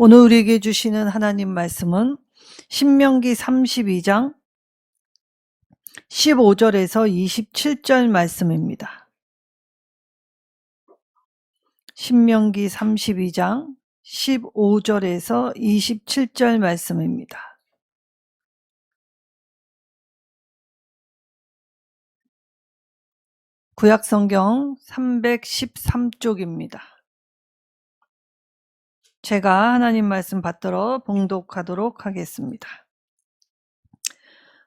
오늘 우리에게 주시는 하나님 말씀은 신명기 32장 15절에서 27절 말씀입니다. 신명기 32장 15절에서 27절 말씀입니다. 구약성경 313쪽입니다. 제가 하나님 말씀 받들어 봉독하도록 하겠습니다.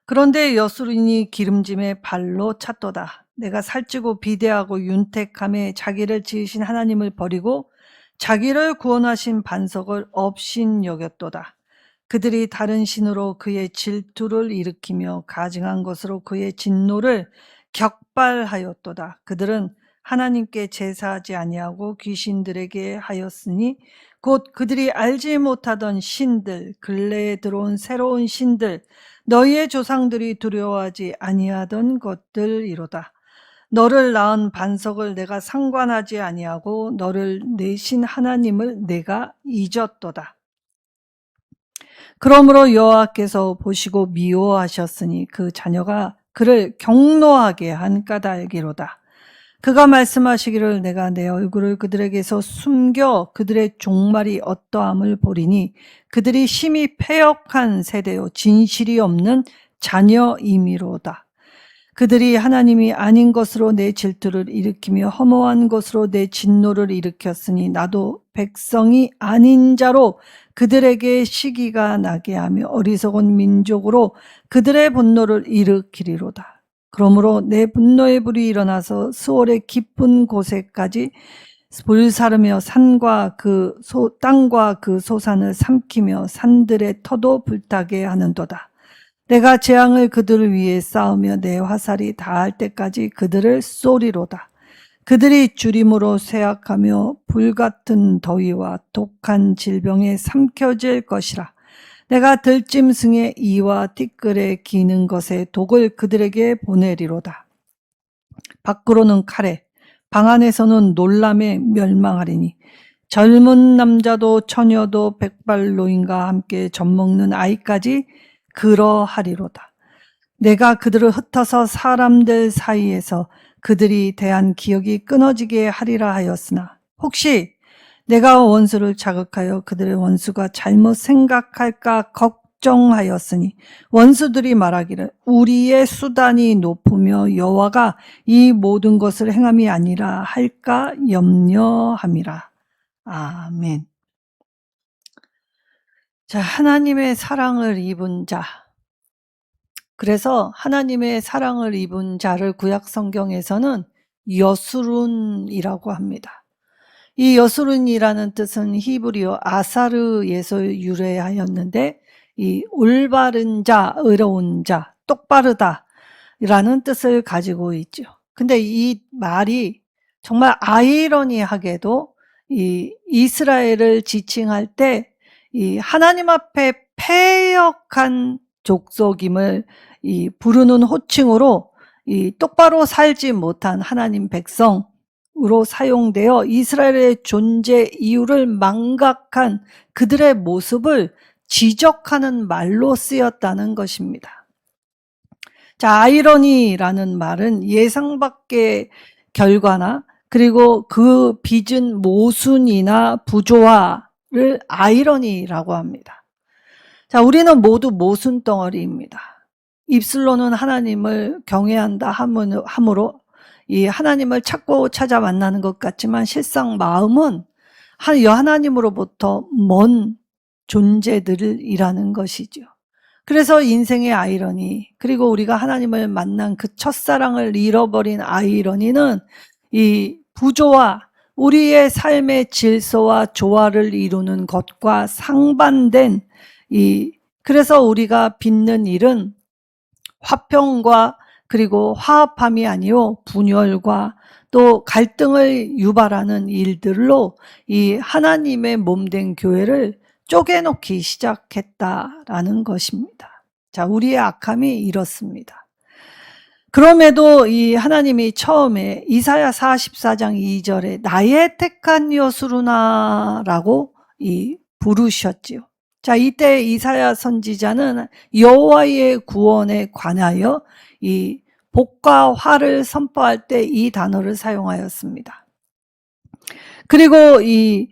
그런데 여수린이 기름짐에 발로 찼도다. 내가 살찌고 비대하고 윤택함에 자기를 지으신 하나님을 버리고 자기를 구원하신 반석을 업신 여겼도다. 그들이 다른 신으로 그의 질투를 일으키며 가증한 것으로 그의 진노를 격발하였도다. 그들은 하나님께 제사하지 아니하고 귀신들에게 하였으니 곧 그들이 알지 못하던 신들, 근래에 들어온 새로운 신들, 너희의 조상들이 두려워하지 아니하던 것들이로다. 너를 낳은 반석을 내가 상관하지 아니하고 너를 내신 하나님을 내가 잊었도다. 그러므로 여호와께서 보시고 미워하셨으니 그 자녀가 그를 경노하게 한 까닭이로다. 그가 말씀하시기를 내가 내 얼굴을 그들에게서 숨겨 그들의 종말이 어떠함을 보리니 그들이 심히 패역한 세대요 진실이 없는 자녀임이로다. 그들이 하나님이 아닌 것으로 내 질투를 일으키며 허무한 것으로 내 진노를 일으켰으니 나도 백성이 아닌 자로 그들에게 시기가 나게 하며 어리석은 민족으로 그들의 분노를 일으키리로다. 그러므로 내 분노의 불이 일어나서 스월의 깊은 곳에까지 불사르며 산과 땅과 그 소산을 삼키며 산들의 터도 불타게 하는도다. 내가 재앙을 그들을 위해 쌓으며 내 화살이 닿을 때까지 그들을 쏘리로다. 그들이 주림으로 쇠약하며 불같은 더위와 독한 질병에 삼켜질 것이라. 내가 들짐승의 이와 티끌에 기는 것의 독을 그들에게 보내리로다. 밖으로는 칼에, 방 안에서는 놀람에 멸망하리니 젊은 남자도 처녀도 백발노인과 함께 젖먹는 아이까지 그러하리로다. 내가 그들을 흩어서 사람들 사이에서 그들이 대한 기억이 끊어지게 하리라 하였으나 혹시 내가 원수를 자극하여 그들의 원수가 잘못 생각할까 걱정하였으니 원수들이 말하기를 우리의 수단이 높으며 여호와가 이 모든 것을 행함이 아니라 할까 염려함이라. 아멘. 자, 하나님의 사랑을 입은 자. 그래서 하나님의 사랑을 입은 자를 구약 성경에서는 여수룬이라고 합니다. 이 여수룬이라는 뜻은 히브리어 아사르에서 유래하였는데 이 올바른 자, 의로운 자, 똑바르다 라는 뜻을 가지고 있죠. 근데 이 말이 정말 아이러니하게도 이 이스라엘을 지칭할 때 이 하나님 앞에 패역한 족속임을 이 부르는 호칭으로 이 똑바로 살지 못한 하나님 백성으로 사용되어 이스라엘의 존재 이유를 망각한 그들의 모습을 지적하는 말로 쓰였다는 것입니다. 자, 아이러니라는 말은 예상 밖의 결과나 그리고 그 빚은 모순이나 부조화를 아이러니라고 합니다. 자, 우리는 모두 모순 덩어리입니다. 입술로는 하나님을 경외한다 함으로 이 하나님을 찾고 찾아 만나는 것 같지만 실상 마음은 하나님으로부터 먼 존재들이라는 것이죠. 그래서 인생의 아이러니, 그리고 우리가 하나님을 만난 그 첫사랑을 잃어버린 아이러니는 이 부조화, 우리의 삶의 질서와 조화를 이루는 것과 상반된 그래서 우리가 빚는 일은 화평과 그리고 화합함이 아니요 분열과 또 갈등을 유발하는 일들로 이 하나님의 몸된 교회를 쪼개놓기 시작했다라는 것입니다. 자, 우리의 악함이 이렇습니다. 그럼에도 이 하나님이 처음에 이사야 44장 2절에 나의 택한 여수루나라고 부르셨지요. 자, 이때 이사야 선지자는 여호와의 구원에 관하여 이 복과 화를 선포할 때 이 단어를 사용하였습니다. 그리고 이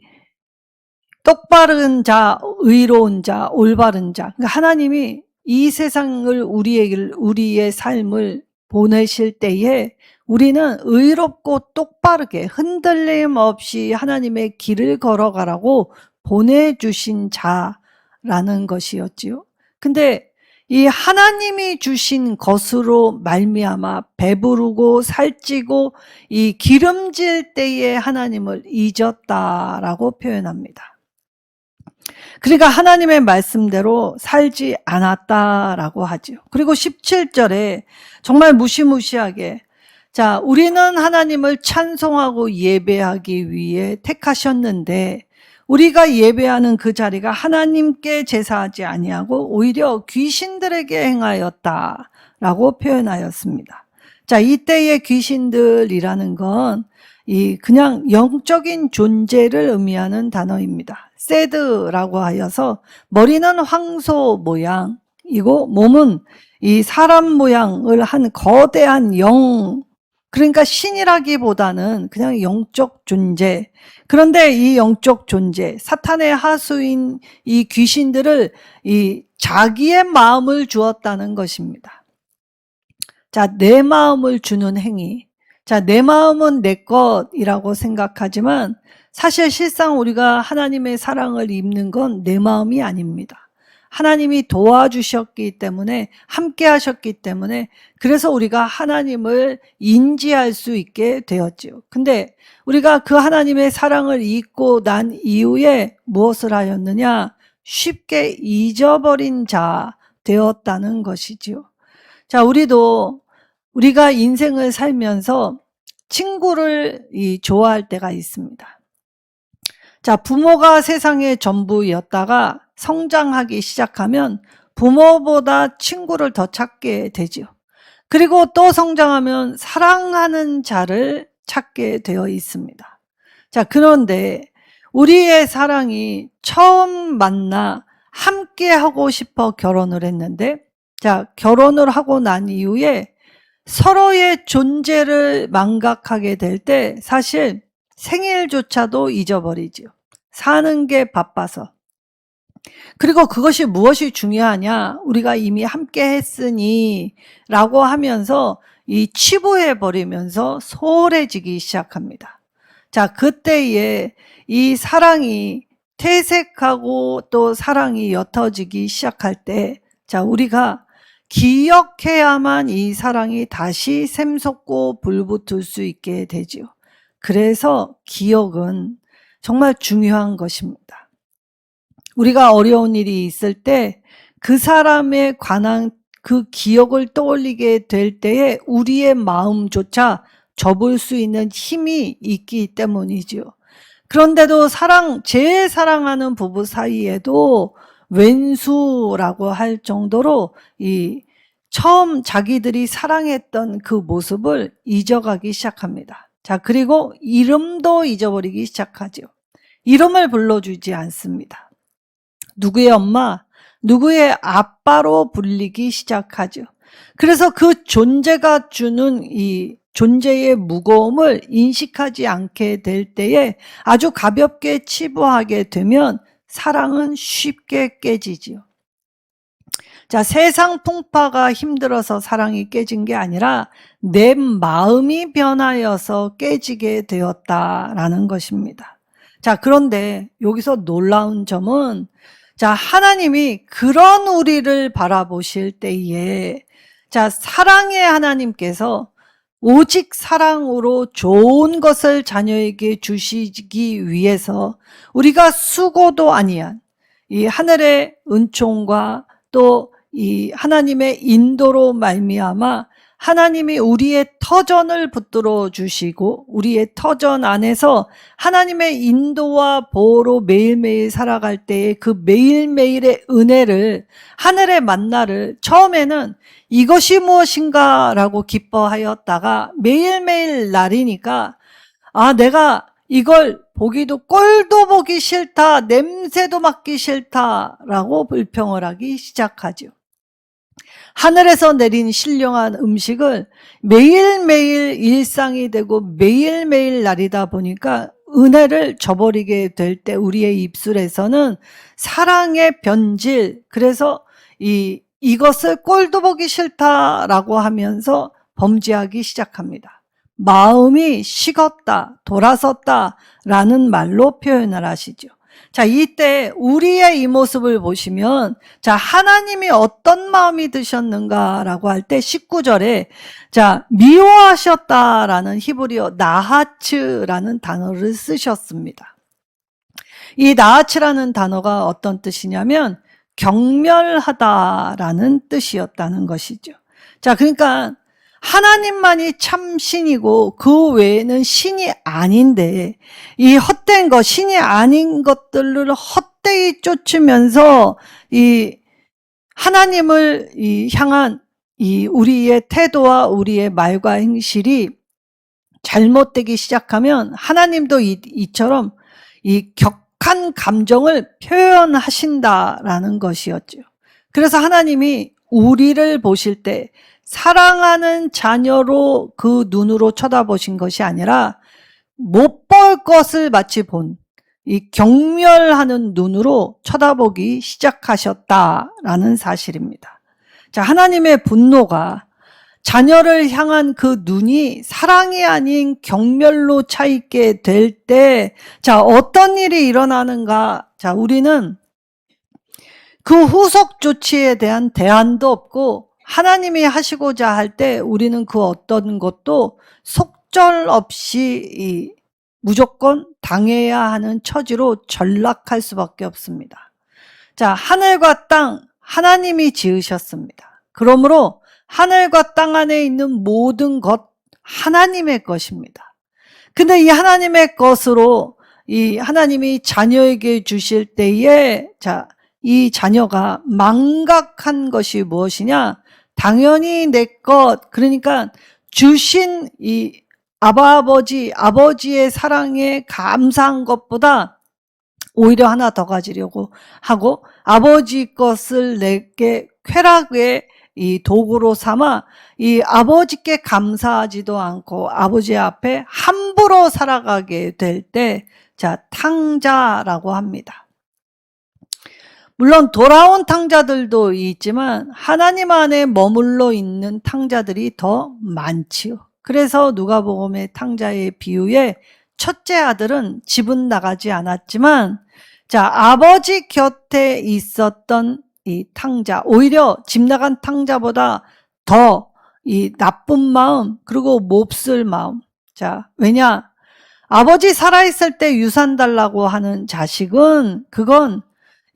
똑바른 자, 의로운 자, 올바른 자. 그러니까 하나님이 이 세상을 우리의 삶을 보내실 때에 우리는 의롭고 똑바르게 흔들림 없이 하나님의 길을 걸어가라고 보내주신 자라는 것이었지요. 근데 이 하나님이 주신 것으로 말미암아 배부르고 살찌고 이 기름질 때에 하나님을 잊었다라고 표현합니다. 그러니까 하나님의 말씀대로 살지 않았다라고 하죠. 그리고 17절에 정말 무시무시하게, 자, 우리는 하나님을 찬송하고 예배하기 위해 택하셨는데 우리가 예배하는 그 자리가 하나님께 제사하지 아니하고 오히려 귀신들에게 행하였다라고 표현하였습니다. 자, 이때의 귀신들이라는 건 그냥 영적인 존재를 의미하는 단어입니다. 세드라고 하여서 머리는 황소 모양이고 몸은 이 사람 모양을 한 거대한 영, 그러니까 신이라기보다는 그냥 영적 존재. 그런데 이 영적 존재, 사탄의 하수인 이 귀신들을 자기의 마음을 주었다는 것입니다. 자, 내 마음을 주는 행위. 자, 내 마음은 내 것이라고 생각하지만 사실 실상 우리가 하나님의 사랑을 입는 건 내 마음이 아닙니다. 하나님이 도와주셨기 때문에, 함께 하셨기 때문에, 그래서 우리가 하나님을 인지할 수 있게 되었지요. 근데 우리가 그 하나님의 사랑을 잊고 난 이후에 무엇을 하였느냐? 쉽게 잊어버린 자 되었다는 것이지요. 자, 우리가 인생을 살면서 친구를 좋아할 때가 있습니다. 자, 부모가 세상의 전부였다가 성장하기 시작하면 부모보다 친구를 더 찾게 되죠. 그리고 또 성장하면 사랑하는 자를 찾게 되어 있습니다. 자, 그런데 우리의 사랑이 처음 만나 함께 하고 싶어 결혼을 했는데, 자, 결혼을 하고 난 이후에 서로의 존재를 망각하게 될 때 사실 생일조차도 잊어버리죠. 사는 게 바빠서. 그리고 그것이 무엇이 중요하냐? 우리가 이미 함께 했으니 라고 하면서 치부해버리면서 소홀해지기 시작합니다. 자, 그때에 이 사랑이 퇴색하고 또 사랑이 옅어지기 시작할 때, 자, 우리가 기억해야만 이 사랑이 다시 샘솟고 불붙을 수 있게 되지요. 그래서 기억은 정말 중요한 것입니다. 우리가 어려운 일이 있을 때 그 사람에 관한 그 기억을 떠올리게 될 때에 우리의 마음조차 접을 수 있는 힘이 있기 때문이지요. 그런데도 제일 사랑하는 부부 사이에도 왼수라고 할 정도로 처음 자기들이 사랑했던 그 모습을 잊어가기 시작합니다. 자, 그리고 이름도 잊어버리기 시작하죠. 이름을 불러주지 않습니다. 누구의 엄마, 누구의 아빠로 불리기 시작하죠. 그래서 그 존재가 주는 이 존재의 무거움을 인식하지 않게 될 때에 아주 가볍게 치부하게 되면 사랑은 쉽게 깨지지요. 자, 세상 풍파가 힘들어서 사랑이 깨진 게 아니라 내 마음이 변하여서 깨지게 되었다라는 것입니다. 자, 그런데 여기서 놀라운 점은, 자, 하나님이 그런 우리를 바라보실 때에, 자, 사랑의 하나님께서 오직 사랑으로 좋은 것을 자녀에게 주시기 위해서 우리가 수고도 아니한 이 하늘의 은총과 또 이 하나님의 인도로 말미암아 하나님이 우리의 터전을 붙들어 주시고 우리의 터전 안에서 하나님의 인도와 보호로 매일매일 살아갈 때의 그 매일매일의 은혜를, 하늘의 만나를 처음에는 이것이 무엇인가 라고 기뻐하였다가 매일매일 날이니까, 아, 내가 이걸 보기도 꼴도 보기 싫다, 냄새도 맡기 싫다라고 불평을 하기 시작하죠. 하늘에서 내린 신령한 음식을 매일매일 일상이 되고 매일매일 날이다 보니까 은혜를 저버리게 될 때 우리의 입술에서는 사랑의 변질, 그래서 이것을 꼴도 보기 싫다라고 하면서 범죄하기 시작합니다. 마음이 식었다, 돌아섰다라는 말로 표현을 하시죠. 자, 이때 우리의 이 모습을 보시면, 자, 하나님이 어떤 마음이 드셨는가라고 할 때 19절에, 자, 미워하셨다라는 히브리어 나하츠라는 단어를 쓰셨습니다. 이 나하츠라는 단어가 어떤 뜻이냐면, 경멸하다라는 뜻이었다는 것이죠. 자, 그러니까, 하나님만이 참 신이고 그 외에는 신이 아닌데 이 헛된 것, 신이 아닌 것들을 헛되이 쫓으면서 이 하나님을 향한 우리의 태도와 우리의 말과 행실이 잘못되기 시작하면 하나님도 이처럼 이 격한 감정을 표현하신다라는 것이었죠. 그래서 하나님이 우리를 보실 때 사랑하는 자녀로 그 눈으로 쳐다보신 것이 아니라 못 볼 것을 마치 본 이 경멸하는 눈으로 쳐다보기 시작하셨다라는 사실입니다. 자, 하나님의 분노가 자녀를 향한 그 눈이 사랑이 아닌 경멸로 차 있게 될 때, 자, 어떤 일이 일어나는가? 자, 우리는 그 후속 조치에 대한 대안도 없고 하나님이 하시고자 할 때 우리는 그 어떤 것도 속절없이 무조건 당해야 하는 처지로 전락할 수밖에 없습니다. 자, 하늘과 땅 하나님이 지으셨습니다. 그러므로 하늘과 땅 안에 있는 모든 것 하나님의 것입니다. 근데 이 하나님의 것으로 이 하나님이 자녀에게 주실 때에, 자, 이 자녀가 망각한 것이 무엇이냐? 당연히 내 것, 그러니까 주신 이 아버지의 사랑에 감사한 것보다 오히려 하나 더 가지려고 하고 아버지 것을 내게 쾌락의 이 도구로 삼아 이 아버지께 감사하지도 않고 아버지 앞에 함부로 살아가게 될 때, 자, 탕자라고 합니다. 물론 돌아온 탕자들도 있지만 하나님 안에 머물러 있는 탕자들이 더 많지요. 그래서 누가복음의 탕자의 비유에 첫째 아들은 집은 나가지 않았지만, 자, 아버지 곁에 있었던 이 탕자, 오히려 집 나간 탕자보다 더 이 나쁜 마음, 그리고 몹쓸 마음. 자, 왜냐? 아버지 살아있을 때 유산 달라고 하는 자식은 그건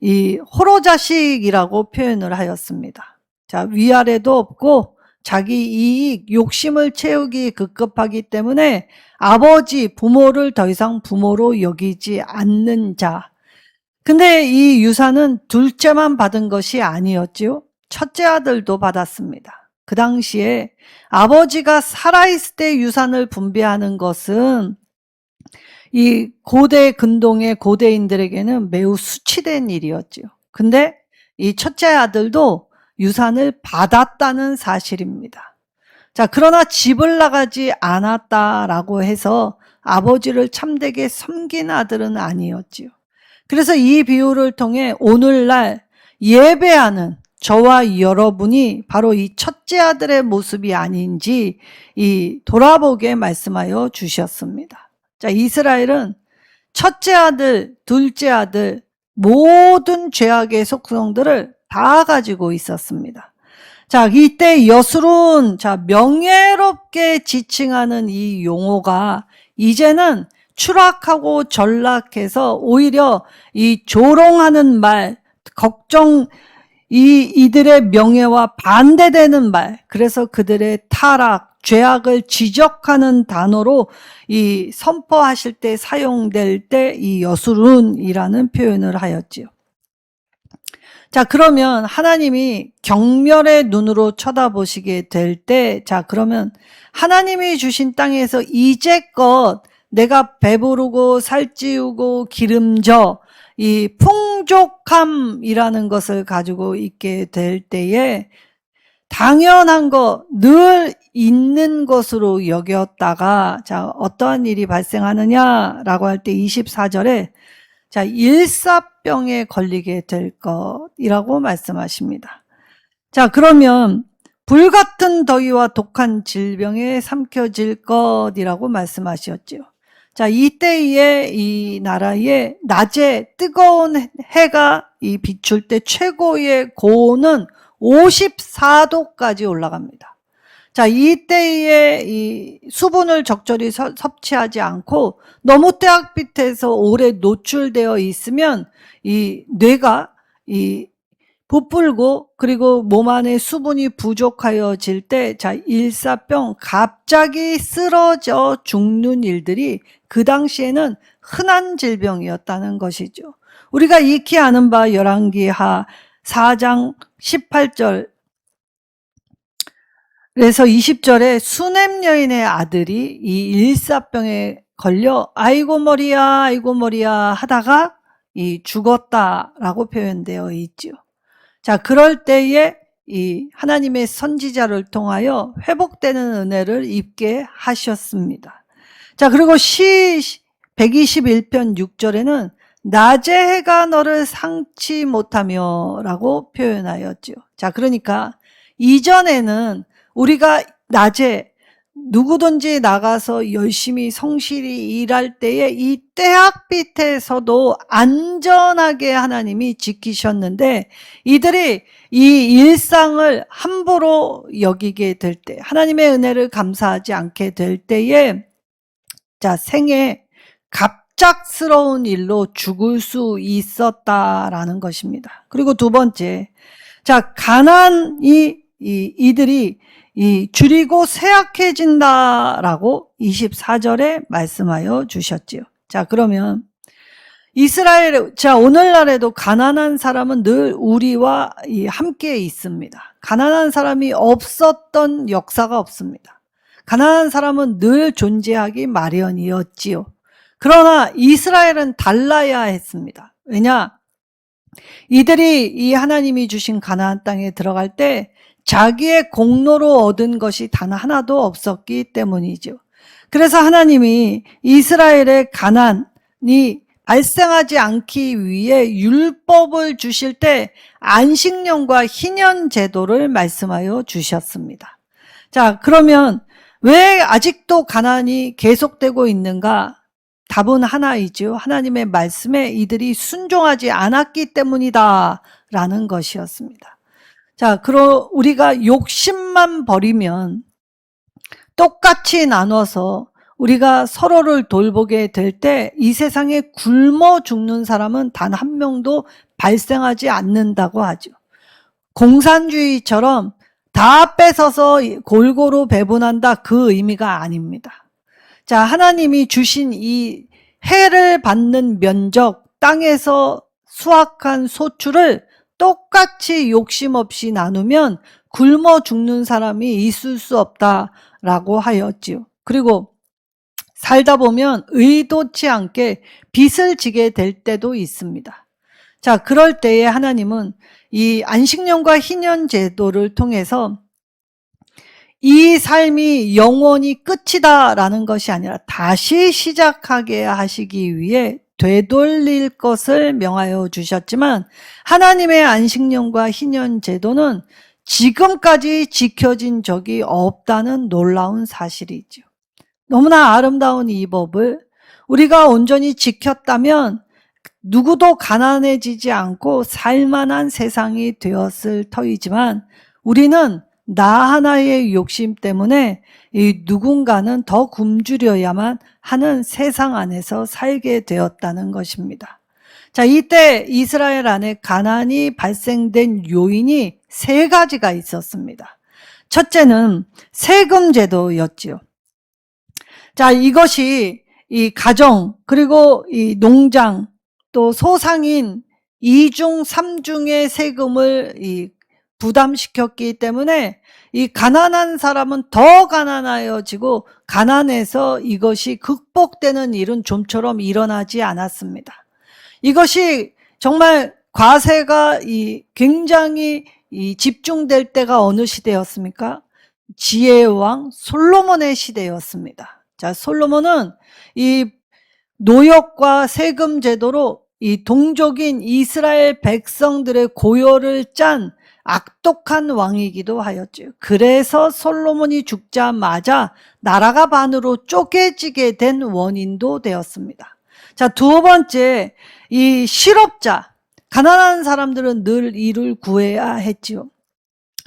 이 호로 자식이라고 표현을 하였습니다. 자, 위아래도 없고 자기 이익, 욕심을 채우기 급급하기 때문에 아버지, 부모를 더 이상 부모로 여기지 않는 자. 근데 이 유산은 둘째만 받은 것이 아니었지요. 첫째 아들도 받았습니다. 그 당시에 아버지가 살아있을 때 유산을 분배하는 것은 이 고대 근동의 고대인들에게는 매우 수치된 일이었지요. 근데 이 첫째 아들도 유산을 받았다는 사실입니다. 자, 그러나 집을 나가지 않았다라고 해서 아버지를 참되게 섬긴 아들은 아니었지요. 그래서 이 비유를 통해 오늘날 예배하는 저와 여러분이 바로 이 첫째 아들의 모습이 아닌지 돌아보게 말씀하여 주셨습니다. 자, 이스라엘은 첫째 아들, 둘째 아들 모든 죄악의 속성들을 다 가지고 있었습니다. 자, 이때 여술은, 자, 명예롭게 지칭하는 이 용어가 이제는 추락하고 전락해서 오히려 이 조롱하는 말, 이들의 명예와 반대되는 말, 그래서 그들의 타락, 죄악을 지적하는 단어로 이 선포하실 때 사용될 때 이 여술은이라는 표현을 하였지요. 자, 그러면 하나님이 경멸의 눈으로 쳐다보시게 될 때, 자, 그러면 하나님이 주신 땅에서 이제껏 내가 배부르고 살찌우고 기름져 이 풍족함이라는 것을 가지고 있게 될 때에 당연한 거, 늘 있는 것으로 여겼다가, 자, 어떠한 일이 발생하느냐라고 할 때 24절에, 자, 일사병에 걸리게 될 것이라고 말씀하십니다. 자, 그러면 불같은 더위와 독한 질병에 삼켜질 것이라고 말씀하셨죠. 자, 이때에 이 나라에 낮에 뜨거운 해가 비출 때 최고의 고온은 54도까지 올라갑니다. 자, 이때에 이 수분을 적절히 섭취하지 않고 너무 태양빛에서 오래 노출되어 있으면 이 뇌가 부풀고 그리고 몸 안에 수분이 부족하여질 때, 자, 일사병, 갑자기 쓰러져 죽는 일들이 그 당시에는 흔한 질병이었다는 것이죠. 우리가 익히 아는 바 열왕기하 4장 18절 그래서 20절에 수넴 여인의 아들이 이 일사병에 걸려 아이고 머리야 하다가 죽었다라고 표현되어 있죠. 자, 그럴 때에 이 하나님의 선지자를 통하여 회복되는 은혜를 입게 하셨습니다. 자, 그리고 시 121편 6절에는 낮의 해가 너를 상치 못하며 라고 표현하였죠. 자, 그러니까 이전에는 우리가 낮에 누구든지 나가서 열심히 성실히 일할 때에 이 태양빛에서도 안전하게 하나님이 지키셨는데, 이들이 이 일상을 함부로 여기게 될 때, 하나님의 은혜를 감사하지 않게 될 때에, 자, 생에 갑작스러운 일로 죽을 수 있었다라는 것입니다. 그리고 두 번째, 자, 이들이 줄이고 쇠약해진다라고 24절에 말씀하여 주셨지요. 자, 그러면 자, 오늘날에도 가난한 사람은 늘 우리와 함께 있습니다. 가난한 사람이 없었던 역사가 없습니다. 가난한 사람은 늘 존재하기 마련이었지요. 그러나 이스라엘은 달라야 했습니다. 왜냐? 이들이 이 하나님이 주신 가나안 땅에 들어갈 때 자기의 공로로 얻은 것이 단 하나도 없었기 때문이죠. 그래서 하나님이 이스라엘의 가난이 발생하지 않기 위해 율법을 주실 때 안식년과 희년 제도를 말씀하여 주셨습니다. 자, 그러면 왜 아직도 가난이 계속되고 있는가? 답은 하나이죠. 하나님의 말씀에 이들이 순종하지 않았기 때문이다 라는 것이었습니다. 자, 우리가 욕심만 버리면 똑같이 나눠서 우리가 서로를 돌보게 될 때 이 세상에 굶어 죽는 사람은 단 한 명도 발생하지 않는다고 하죠. 공산주의처럼 다 뺏어서 골고루 배분한다, 그 의미가 아닙니다. 자, 하나님이 주신 이 해를 받는 면적, 땅에서 수확한 소출을 똑같이 욕심 없이 나누면 굶어 죽는 사람이 있을 수 없다라고 하였지요. 그리고 살다 보면 의도치 않게 빚을 지게 될 때도 있습니다. 자, 그럴 때에 하나님은 이 안식년과 희년 제도를 통해서 이 삶이 영원히 끝이다라는 것이 아니라 다시 시작하게 하시기 위해 되돌릴 것을 명하여 주셨지만, 하나님의 안식년과 희년 제도는 지금까지 지켜진 적이 없다는 놀라운 사실이죠. 너무나 아름다운 이 법을 우리가 온전히 지켰다면 누구도 가난해지지 않고 살만한 세상이 되었을 터이지만, 우리는 나 하나의 욕심 때문에 이 누군가는 더 굶주려야만 하는 세상 안에서 살게 되었다는 것입니다. 자, 이때 이스라엘 안에 가난이 발생된 요인이 세 가지가 있었습니다. 첫째는 세금 제도였지요. 자, 이것이 이 가정, 그리고 이 농장, 또 소상인 2중 3중의 세금을 부담시켰기 때문에 이 가난한 사람은 더 가난해지고 가난해서 이것이 극복되는 일은 좀처럼 일어나지 않았습니다. 이것이 정말 과세가 굉장히 집중될 때가 어느 시대였습니까? 지혜의 왕 솔로몬의 시대였습니다. 자, 솔로몬은 이 노역과 세금 제도로 이 동족인 이스라엘 백성들의 고열을 짠 악독한 왕이기도 하였죠. 그래서 솔로몬이 죽자마자 나라가 반으로 쪼개지게 된 원인도 되었습니다. 자, 두 번째, 이 실업자, 가난한 사람들은 늘 일을 구해야 했지요.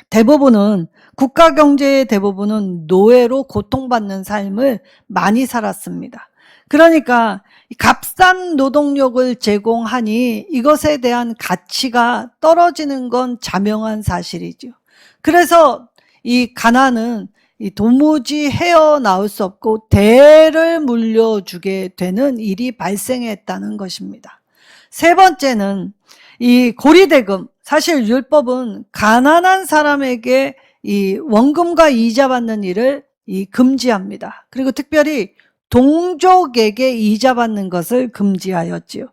대부분은 국가 경제의 대부분은 노예로 고통받는 삶을 많이 살았습니다. 그러니까 값싼 노동력을 제공하니 이것에 대한 가치가 떨어지는 건 자명한 사실이죠. 그래서 이 가난은 도무지 헤어나올 수 없고 대를 물려주게 되는 일이 발생했다는 것입니다. 세 번째는 이 고리대금, 사실 율법은 가난한 사람에게 이 원금과 이자 받는 일을 금지합니다. 그리고 특별히 동족에게 이자 받는 것을 금지하였지요.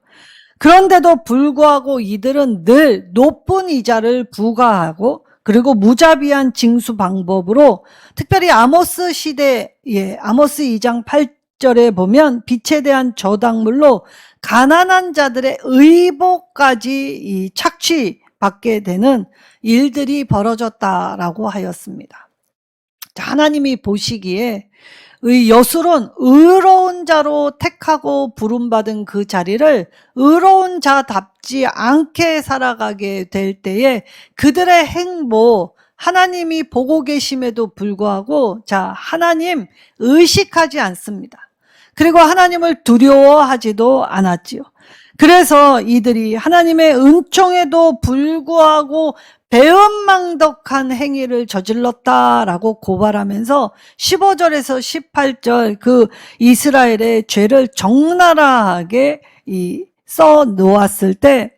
그런데도 불구하고 이들은 늘 높은 이자를 부과하고 그리고 무자비한 징수 방법으로 특별히 아모스 시대에 아모스 2장 8절에 보면 빚에 대한 저당물로 가난한 자들의 의복까지 착취받게 되는 일들이 벌어졌다라고 하였습니다. 하나님이 보시기에 여술은 의로운 자로 택하고 부름받은 그 자리를 의로운 자답지 않게 살아가게 될 때에 그들의 행보, 하나님이 보고 계심에도 불구하고 하나님 의식하지 않습니다. 그리고 하나님을 두려워하지도 않았지요. 그래서 이들이 하나님의 은총에도 불구하고 배은망덕한 행위를 저질렀다라고 고발하면서 15절에서 18절 그 이스라엘의 죄를 적나라하게 써 놓았을 때,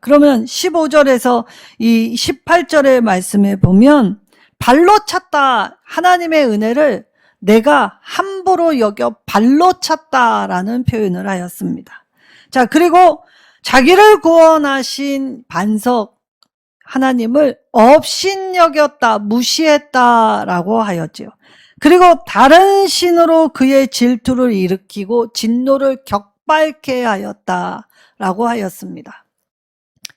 그러면 15절에서 이 18절의 말씀에 보면 발로 찼다, 하나님의 은혜를 내가 함부로 여겨 발로 찼다라는 표현을 하였습니다. 그리고 자기를 구원하신 반석 하나님을 업신여겼다, 무시했다라고 하였지요. 그리고 다른 신으로 그의 질투를 일으키고 진노를 격발케 하였다라고 하였습니다.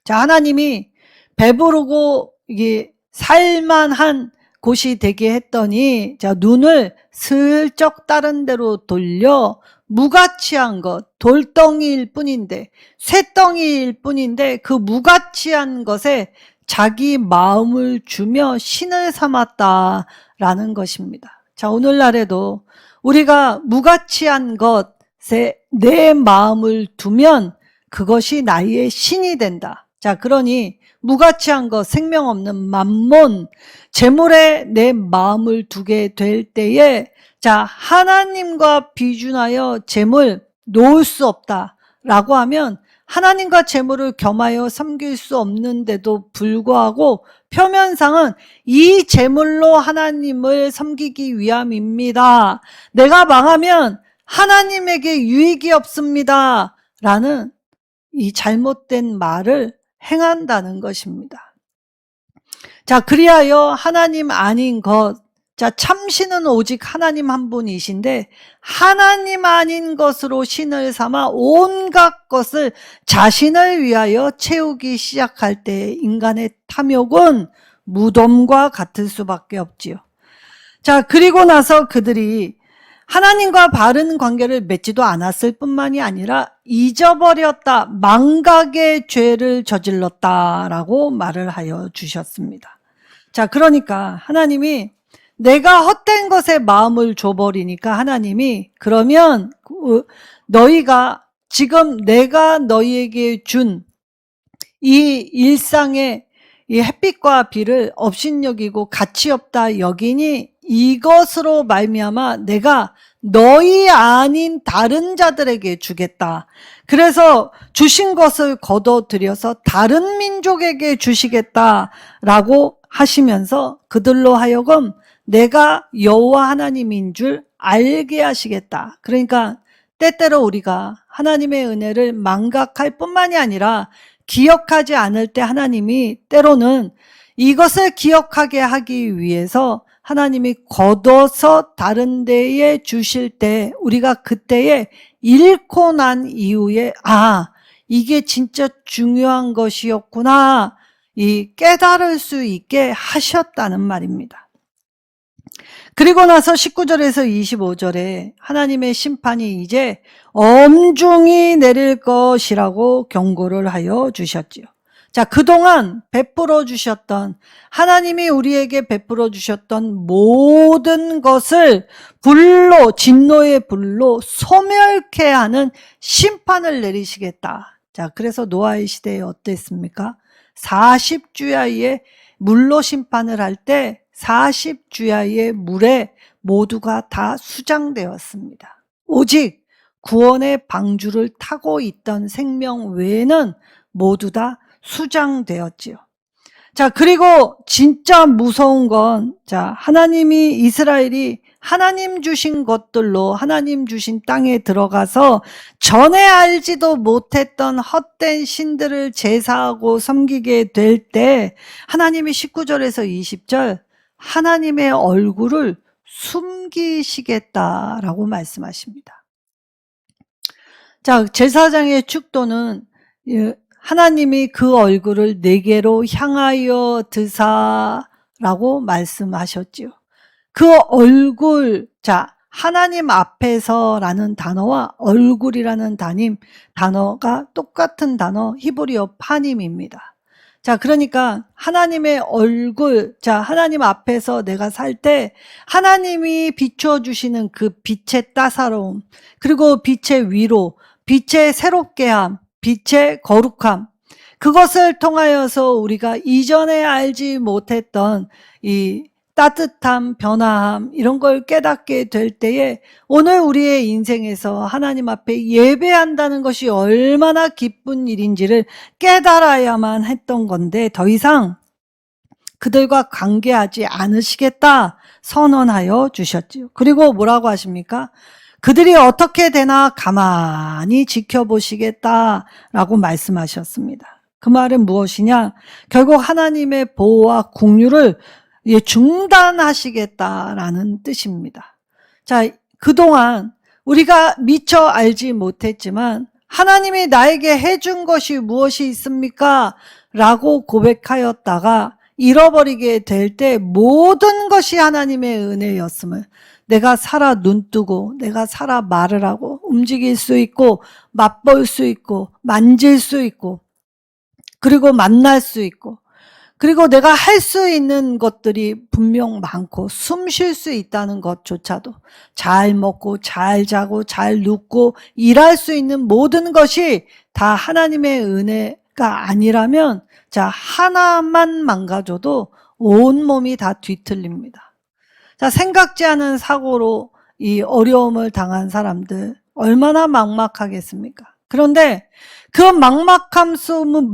하나님이 배부르고 이게 살만한 곳이 되게 했더니 눈을 슬쩍 다른 데로 돌려 무가치한 것, 돌덩이일 뿐인데, 쇠덩이일 뿐인데 그 무가치한 것에 자기 마음을 주며 신을 삼았다라는 것입니다. 오늘날에도 우리가 무가치한 것에 내 마음을 두면 그것이 나의 신이 된다. 그러니 무가치한 것, 생명 없는 만몬, 재물에 내 마음을 두게 될 때에 하나님과 비준하여 재물 놓을 수 없다라고 하면 하나님과 재물을 겸하여 섬길 수 없는데도 불구하고 표면상은 이 재물로 하나님을 섬기기 위함입니다. 내가 망하면 하나님에게 유익이 없습니다. 라는 이 잘못된 말을 행한다는 것입니다. 그리하여 하나님 아닌 것, 참신은 오직 하나님 한 분이신데 하나님 아닌 것으로 신을 삼아 온갖 것을 자신을 위하여 채우기 시작할 때 인간의 탐욕은 무덤과 같을 수밖에 없지요. 그리고 나서 그들이 하나님과 바른 관계를 맺지도 않았을 뿐만이 아니라 잊어버렸다, 망각의 죄를 저질렀다라고 말을 하여 주셨습니다. 그러니까 하나님이 내가 헛된 것에 마음을 줘버리니까 하나님이 그러면 너희가 지금 내가 너희에게 준 이 일상의 이 햇빛과 비를 업신여기고 가치없다 여기니 이것으로 말미암아 내가 너희 아닌 다른 자들에게 주겠다. 그래서 주신 것을 거둬들여서 다른 민족에게 주시겠다라고 하시면서 그들로 하여금 내가 여호와 하나님인 줄 알게 하시겠다. 그러니까 때때로 우리가 하나님의 은혜를 망각할 뿐만이 아니라 기억하지 않을 때 하나님이 때로는 이것을 기억하게 하기 위해서 하나님이 걷어서 다른 데에 주실 때 우리가 그때에 잃고 난 이후에 이게 진짜 중요한 것이었구나 깨달을 수 있게 하셨다는 말입니다. 그리고 나서 19절에서 25절에 하나님의 심판이 이제 엄중히 내릴 것이라고 경고를 하여 주셨지요. 자, 그동안 베풀어 주셨던 하나님이 우리에게 베풀어 주셨던 모든 것을 진노의 불로 소멸케 하는 심판을 내리시겠다. 자, 그래서 노아의 시대에 어땠습니까? 40주야의 물로 심판을 할 때 40주야의 물에 모두가 다 수장되었습니다. 오직 구원의 방주를 타고 있던 생명 외에는 모두 다 수장되었지요. 자, 그리고 진짜 무서운 건, 하나님이 이스라엘이 하나님 주신 것들로 하나님 주신 땅에 들어가서 전에 알지도 못했던 헛된 신들을 제사하고 섬기게 될 때 하나님이 19절에서 20절 하나님의 얼굴을 숨기시겠다라고 말씀하십니다. 자, 제사장의 축도는 하나님이 그 얼굴을 내게로 향하여 드사라고 말씀하셨지요. 그 얼굴, 하나님 앞에서라는 단어와 얼굴이라는 단어가 똑같은 단어 히브리어 파님입니다. 자, 그러니까 하나님의 얼굴, 하나님 앞에서 내가 살 때 하나님이 비춰주시는 그 빛의 따사로움, 그리고 빛의 위로, 빛의 새롭게함, 빛의 거룩함, 그것을 통하여서 우리가 이전에 알지 못했던 이 따뜻함, 변화함 이런 걸 깨닫게 될 때에 오늘 우리의 인생에서 하나님 앞에 예배한다는 것이 얼마나 기쁜 일인지를 깨달아야만 했던 건데 더 이상 그들과 관계하지 않으시겠다 선언하여 주셨지요. 그리고 뭐라고 하십니까? 그들이 어떻게 되나 가만히 지켜보시겠다라고 말씀하셨습니다. 그 말은 무엇이냐? 결국 하나님의 보호와 긍휼을 중단하시겠다라는 뜻입니다. 자, 그동안 우리가 미처 알지 못했지만 하나님이 나에게 해준 것이 무엇이 있습니까? 라고 고백하였다가 잃어버리게 될 때 모든 것이 하나님의 은혜였음을 내가 살아 눈뜨고 내가 살아 말을 하고 움직일 수 있고 맛볼 수 있고 만질 수 있고 그리고 만날 수 있고 그리고 내가 할 수 있는 것들이 분명 많고 숨 쉴 수 있다는 것조차도 잘 먹고 잘 자고 잘 눕고 일할 수 있는 모든 것이 다 하나님의 은혜가 아니라면 하나만 망가져도 온몸이 다 뒤틀립니다. 생각지 않은 사고로 이 어려움을 당한 사람들 얼마나 막막하겠습니까? 그런데 그 막막함을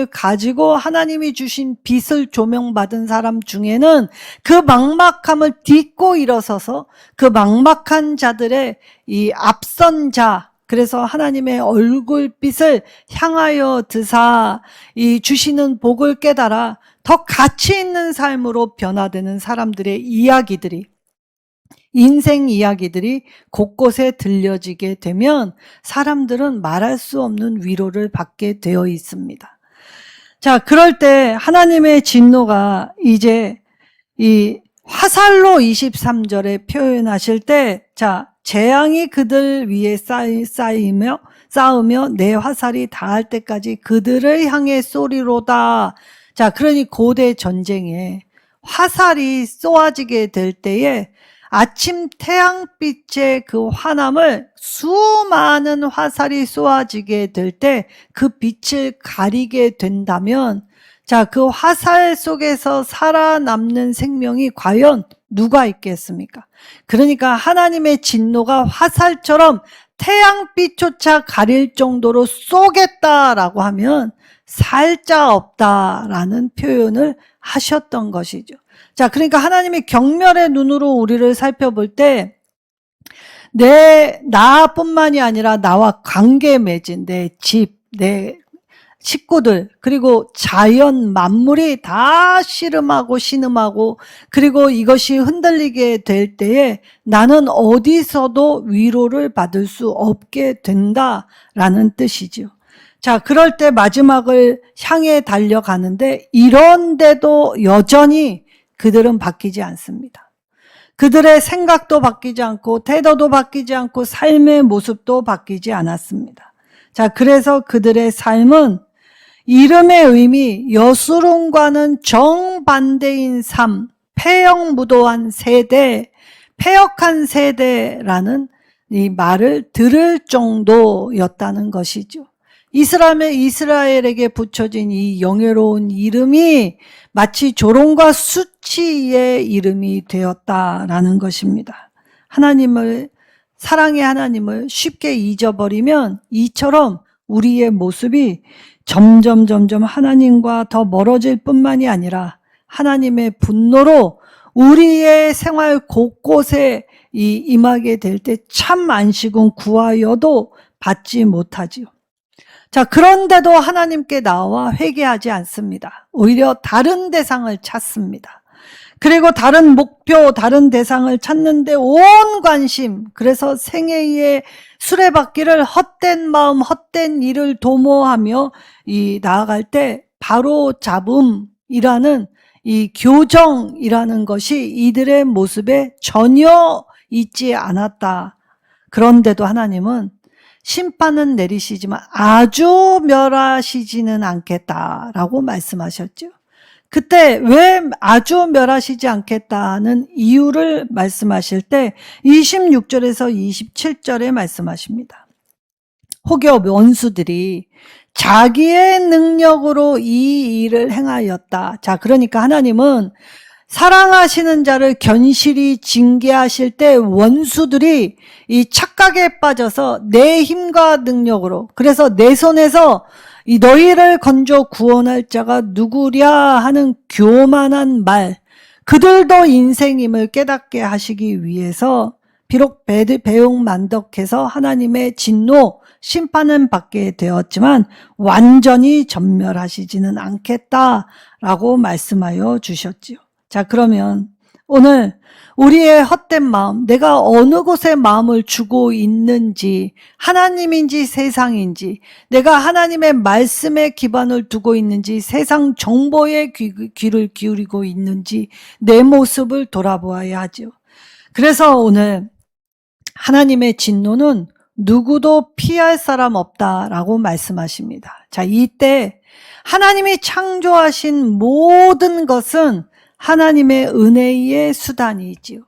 가지고 하나님이 주신 빛을 조명받은 사람 중에는 그 막막함을 딛고 일어서서 그 막막한 자들의 이 앞선 자, 그래서 하나님의 얼굴빛을 향하여 드사 이 주시는 복을 깨달아 더 가치 있는 삶으로 변화되는 사람들의 이야기들이 인생 이야기들이 곳곳에 들려지게 되면 사람들은 말할 수 없는 위로를 받게 되어 있습니다. 자, 그럴 때 하나님의 진노가 이제 이 화살로 23절에 표현하실 때 재앙이 그들 위에 쌓으며 내 화살이 닿을 때까지 그들을 향해 쏘리로다. 자, 그러니 고대 전쟁에 화살이 쏘아지게 될 때에 아침 태양빛의 그 환함을 수많은 화살이 쏘아지게 될 때 그 빛을 가리게 된다면 그 화살 속에서 살아남는 생명이 과연 누가 있겠습니까? 그러니까 하나님의 진노가 화살처럼 태양빛조차 가릴 정도로 쏘겠다라고 하면 살자 없다라는 표현을 하셨던 것이죠. 자, 그러니까 하나님이 경멸의 눈으로 우리를 살펴볼 때 나뿐만이 아니라 나와 관계 맺은 내 집, 내 식구들, 그리고 자연 만물이 다 씨름하고 신음하고, 그리고 이것이 흔들리게 될 때에 나는 어디서도 위로를 받을 수 없게 된다라는 뜻이죠. 자, 그럴 때 마지막을 향해 달려가는데, 이런데도 여전히 그들은 바뀌지 않습니다. 그들의 생각도 바뀌지 않고 태도도 바뀌지 않고 삶의 모습도 바뀌지 않았습니다. 자, 그래서 그들의 삶은 이름의 의미, 여수론과는 정반대인 삶, 폐역무도한 세대, 폐역한 세대라는 이 말을 들을 정도였다는 것이죠. 이스라엘에게 붙여진 이 영예로운 이름이 마치 조롱과 수치의 이름이 되었다라는 것입니다. 사랑의 하나님을 쉽게 잊어버리면 이처럼 우리의 모습이 점점 하나님과 더 멀어질 뿐만이 아니라 하나님의 분노로 우리의 생활 곳곳에 임하게 될 때 참 안식은 구하여도 받지 못하지요. 자, 그런데도 하나님께 나와 회개하지 않습니다. 오히려 다른 대상을 찾습니다. 그리고 다른 목표, 다른 대상을 찾는데 온 관심, 그래서 생애의 수레바퀴를 헛된 마음, 헛된 일을 도모하며 나아갈 때 바로 잡음이라는 이 교정이라는 것이 이들의 모습에 전혀 있지 않았다. 그런데도 하나님은 심판은 내리시지만 아주 멸하시지는 않겠다라고 말씀하셨죠. 그때 왜 아주 멸하시지 않겠다는 이유를 말씀하실 때 26절에서 27절에 말씀하십니다. 혹여 원수들이 자기의 능력으로 이 일을 행하였다. 자, 그러니까 하나님은 사랑하시는 자를 견실히 징계하실 때 원수들이 이 착각에 빠져서 내 힘과 능력으로, 그래서 내 손에서 이 너희를 건져 구원할 자가 누구랴 하는 교만한 말, 그들도 인생임을 깨닫게 하시기 위해서 비록 배웅만덕해서 하나님의 진노, 심판은 받게 되었지만 완전히 전멸하시지는 않겠다라고 말씀하여 주셨지요. 자, 그러면 오늘 우리의 헛된 마음, 내가 어느 곳에 마음을 주고 있는지, 하나님인지 세상인지, 내가 하나님의 말씀에 기반을 두고 있는지, 세상 정보에 귀를 기울이고 있는지 내 모습을 돌아보아야 하죠. 그래서 오늘 하나님의 진노는 누구도 피할 사람 없다라고 말씀하십니다. 자, 이때 하나님이 창조하신 모든 것은 하나님의 은혜의 수단이지요.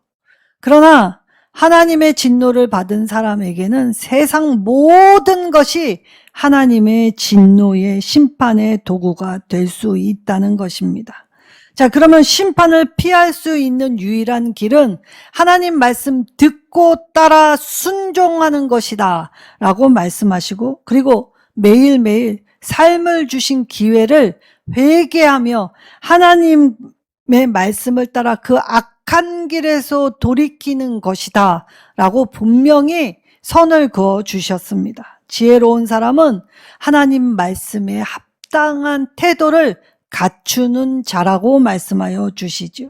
그러나 하나님의 진노를 받은 사람에게는 세상 모든 것이 하나님의 진노의 심판의 도구가 될 수 있다는 것입니다. 자, 그러면 심판을 피할 수 있는 유일한 길은 하나님 말씀 듣고 따라 순종하는 것이다 라고 말씀하시고, 그리고 매일매일 삶을 주신 기회를 회개하며 하나님의 말씀을 따라 그 악한 길에서 돌이키는 것이다 라고 분명히 선을 그어 주셨습니다. 지혜로운 사람은 하나님 말씀에 합당한 태도를 갖추는 자라고 말씀하여 주시죠.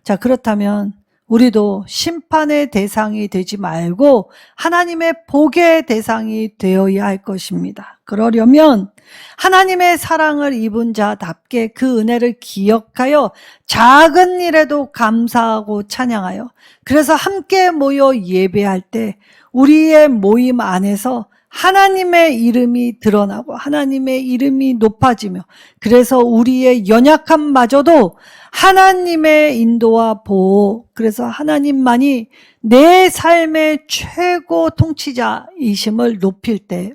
자, 그렇다면 우리도 심판의 대상이 되지 말고 하나님의 복의 대상이 되어야 할 것입니다. 그러려면 하나님의 사랑을 입은 자답게 그 은혜를 기억하여 작은 일에도 감사하고 찬양하여, 그래서 함께 모여 예배할 때 우리의 모임 안에서 하나님의 이름이 드러나고 하나님의 이름이 높아지며, 그래서 우리의 연약함마저도 하나님의 인도와 보호, 그래서 하나님만이 내 삶의 최고 통치자이심을 높일 때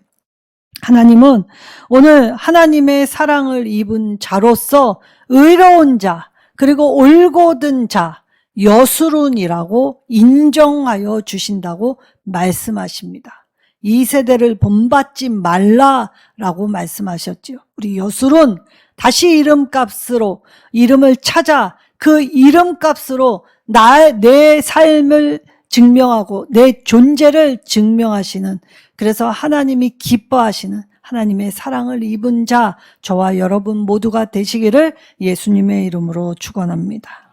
하나님은 오늘 하나님의 사랑을 입은 자로서 의로운 자, 그리고 올곧은 자, 여수론이라고 인정하여 주신다고 말씀하십니다. 이 세대를 본받지 말라라고 말씀하셨지요. 우리 여술은 다시 이름값으로 이름을 찾아 그 이름값으로 내 삶을 증명하고 내 존재를 증명하시는, 그래서 하나님이 기뻐하시는 하나님의 사랑을 입은 자 저와 여러분 모두가 되시기를 예수님의 이름으로 축원합니다.